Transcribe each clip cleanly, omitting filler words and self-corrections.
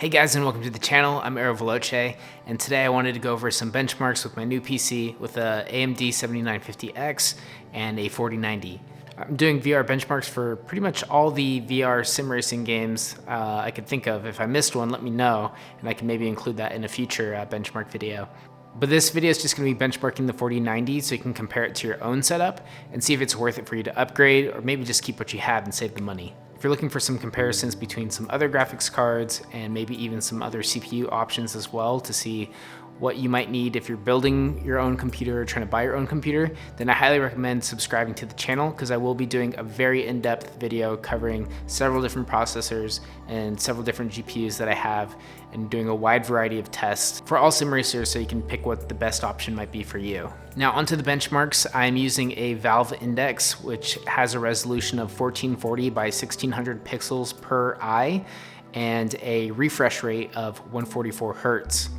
Hey guys, and welcome to the channel. I'm Ero Veloce, and today I wanted to go over some benchmarks with my new PC with a AMD 7950X and a 4090. I'm doing VR benchmarks for pretty much all the VR sim racing games I could think of. If I missed one, let me know, and I can maybe include that in a future benchmark video. But this video is just going to be benchmarking the 4090 so you can compare it to your own setup and see if it's worth it for you to upgrade, or maybe just keep what you have and save the money. If you're looking for some comparisons between some other graphics cards and maybe even some other CPU options as well to see what you might need if you're building your own computer or trying to buy your own computer, then I highly recommend subscribing to the channel because I will be doing a very in-depth video covering several different processors and several different GPUs that I have and doing a wide variety of tests for all sim racers so you can pick what the best option might be for you. Now onto the benchmarks. I'm using a Valve Index which has a resolution of 1440 by 1600 pixels per eye and a refresh rate of 144 Hertz.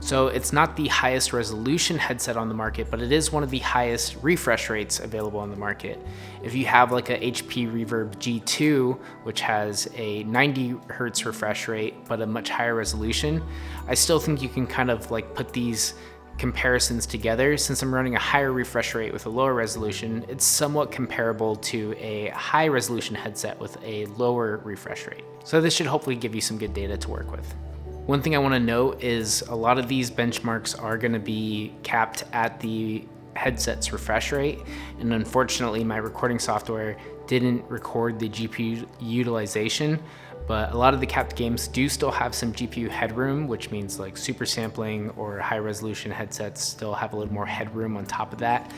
So it's not the highest resolution headset on the market, but it is one of the highest refresh rates available on the market. If you have like a HP Reverb G2, which has a 90 Hertz refresh rate, but a much higher resolution, I still think you can kind of like put these comparisons together. Since I'm running a higher refresh rate with a lower resolution, it's somewhat comparable to a high resolution headset with a lower refresh rate. So this should hopefully give you some good data to work with. One thing I want to note is a lot of these benchmarks are going to be capped at the headset's refresh rate, and unfortunately my recording software didn't record the GPU utilization, but a lot of the capped games do still have some GPU headroom, which means like super sampling or high resolution headsets still have a little more headroom on top of that.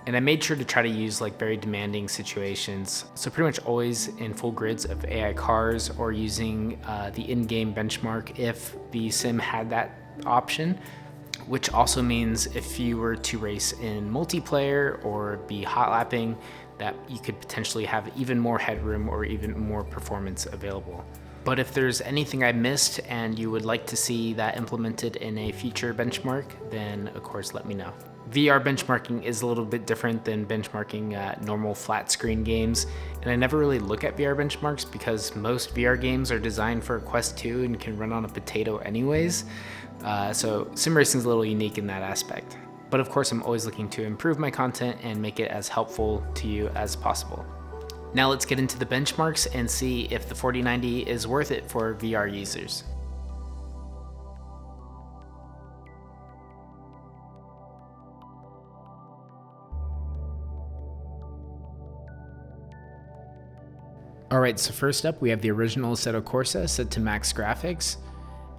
And I made sure to try to use like very demanding situations. So pretty much always in full grids of AI cars or using the in-game benchmark if the sim had that option, which also means if you were to race in multiplayer or be hot lapping, that you could potentially have even more headroom or even more performance available. But if there's anything I missed and you would like to see that implemented in a future benchmark, then of course let me know. VR benchmarking is a little bit different than benchmarking normal flat screen games, and I never really look at VR benchmarks because most VR games are designed for a Quest 2 and can run on a potato anyways, so sim racing is a little unique in that aspect. But of course I'm always looking to improve my content and make it as helpful to you as possible. Now let's get into the benchmarks and see if the 4090 is worth it for VR users. Alright, so first up we have the original Assetto Corsa set to max graphics,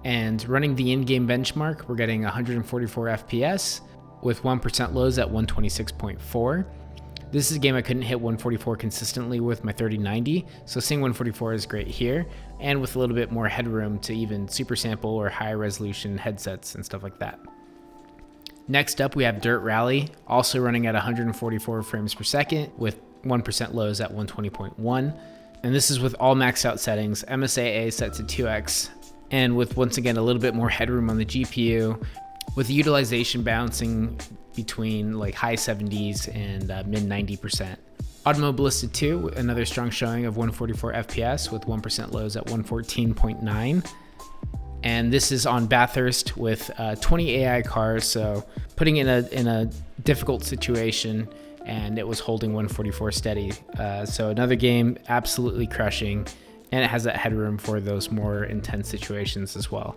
and running the in-game benchmark we're getting 144 FPS with 1% lows at 126.4. This is a game I couldn't hit 144 consistently with my 3090, so seeing 144 is great here, and with a little bit more headroom to even super sample or higher resolution headsets and stuff like that. Next up we have Dirt Rally, also running at 144 frames per second with 1% lows at 120.1. And this is with all maxed out settings, MSAA set to 2x, and with once again a little bit more headroom on the GPU, with the utilization bouncing between like high 70s and mid 90%. Automobilista 2, another strong showing of 144 FPS with 1% lows at 114.9. And this is on Bathurst with 20 AI cars, so putting it in a difficult situation, and it was holding 144 steady. So another game absolutely crushing, and it has that headroom for those more intense situations as well.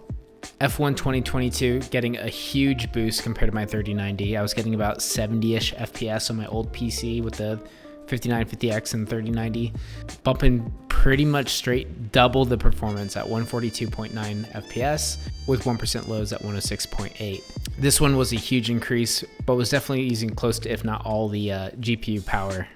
F1 2022 getting a huge boost compared to my 3090. I was getting about 70-ish FPS on my old PC with the 5950X and 3090, bumping pretty much straight double the performance at 142.9 FPS with 1% lows at 106.8. This one was a huge increase, but was definitely using close to, if not all, the GPU power.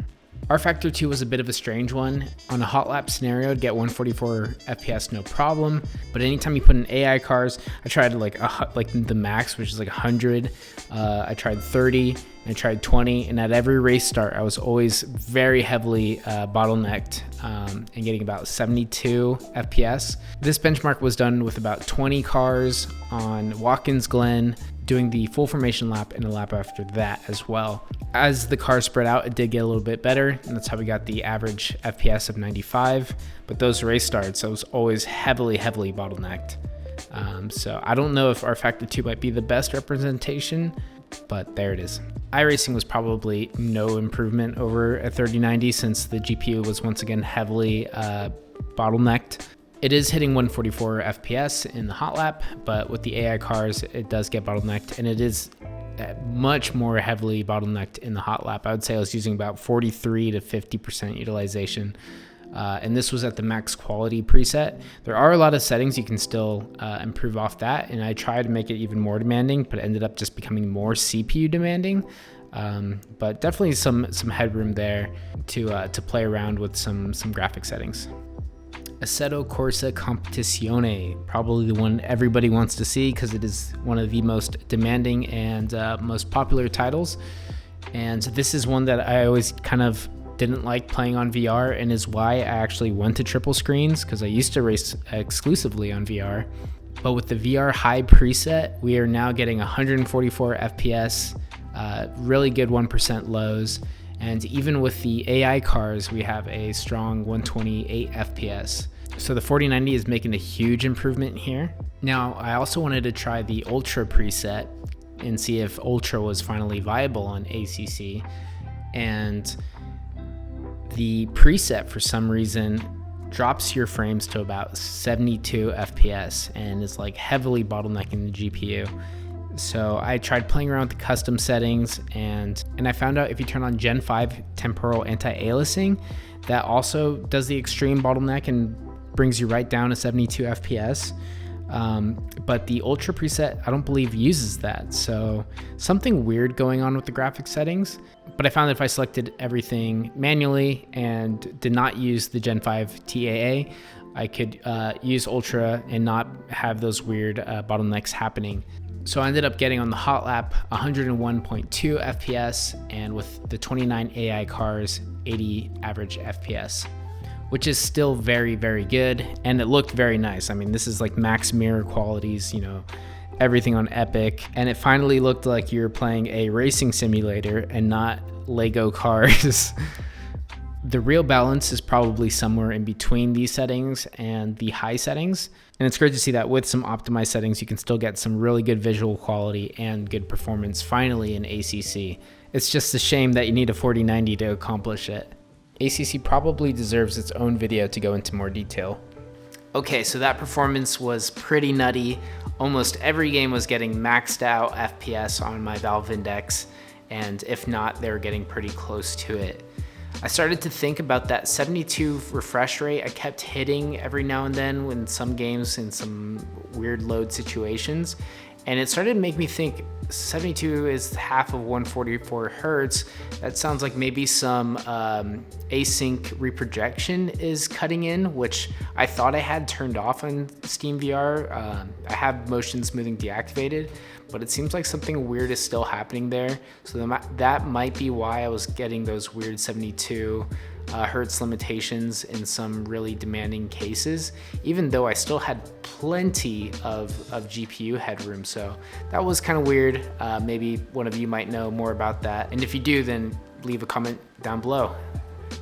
Rfactor 2 was a bit of a strange one. On a hot lap scenario, I'd get 144 FPS no problem, but anytime you put in AI cars, I tried like the max, which is like 100. I tried 30, and I tried 20, and at every race start, I was always very heavily bottlenecked and getting about 72 FPS. This benchmark was done with about 20 cars on Watkins Glen, doing the full formation lap and a lap after that as well. As the car spread out, it did get a little bit better, and that's how we got the average FPS of 95, but those race starts, I was always heavily bottlenecked. So I don't know if Rfactor 2 might be the best representation, but there it is. iRacing was probably no improvement over a 3090 since the GPU was once again heavily bottlenecked. It is hitting 144 FPS in the hot lap, but with the AI cars, it does get bottlenecked, and it is much more heavily bottlenecked in the hot lap. I would say I was using about 43 to 50% utilization. And this was at the max quality preset. There are a lot of settings you can still improve off that, and I tried to make it even more demanding, but it ended up just becoming more CPU demanding. But definitely some headroom there to play around with some graphic settings. Assetto Corsa Competizione, probably the one everybody wants to see because it is one of the most demanding and most popular titles. And this is one that I always kind of didn't like playing on VR, and is why I actually went to triple screens, because I used to race exclusively on VR. But with the VR high preset, we are now getting 144 FPS, really good 1% lows. And even with the AI cars, we have a strong 128 FPS. So the 4090 is making a huge improvement here. Now, I also wanted to try the Ultra preset and see if Ultra was finally viable on ACC. And the preset, for some reason, drops your frames to about 72 FPS and is like heavily bottlenecking the GPU. So I tried playing around with the custom settings, and I found out if you turn on Gen 5 temporal anti-aliasing, that also does the extreme bottleneck and brings you right down to 72 FPS. But the Ultra preset, I don't believe uses that. So something weird going on with the graphics settings. But I found that if I selected everything manually and did not use the Gen 5 TAA, I could use Ultra and not have those weird bottlenecks happening. So I ended up getting on the hot lap 101.2 FPS, and with the 29 AI cars, 80 average FPS, which is still very, very good. And it looked very nice. I mean, this is like max mirror qualities, you know, everything on Epic. And it finally looked like you're playing a racing simulator and not Lego cars. The real balance is probably somewhere in between these settings and the high settings. And it's great to see that with some optimized settings, you can still get some really good visual quality and good performance finally in ACC. It's just a shame that you need a 4090 to accomplish it. ACC probably deserves its own video to go into more detail. Okay, so that performance was pretty nutty. Almost every game was getting maxed out FPS on my Valve Index, and if not, they were getting pretty close to it. I started to think about that 72 refresh rate I kept hitting every now and then in some games in some weird load situations. And it started to make me think 72 is half of 144 hertz. That sounds like maybe some async reprojection is cutting in, which I thought I had turned off on Steam VR. I have motion smoothing deactivated, but it seems like something weird is still happening there. So that might be why I was getting those weird 72 hertz limitations in some really demanding cases, even though I still had plenty of GPU headroom. So that was kind of weird. Maybe one of you might know more about that. And if you do, then leave a comment down below.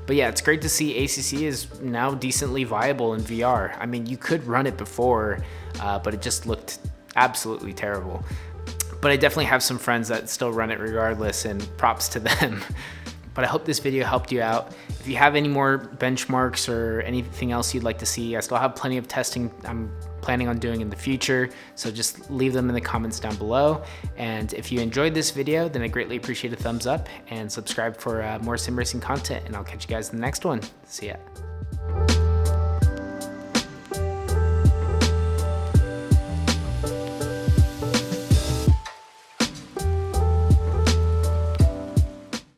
But yeah, it's great to see ACC is now decently viable in VR. I mean, you could run it before, but it just looked absolutely terrible. But I definitely have some friends that still run it regardless, and props to them. But I hope this video helped you out. If you have any more benchmarks or anything else you'd like to see, I still have plenty of testing I'm planning on doing in the future, so just leave them in the comments down below. And if you enjoyed this video, then I greatly appreciate a thumbs up, and subscribe for more sim racing content, and I'll catch you guys in the next one. See ya.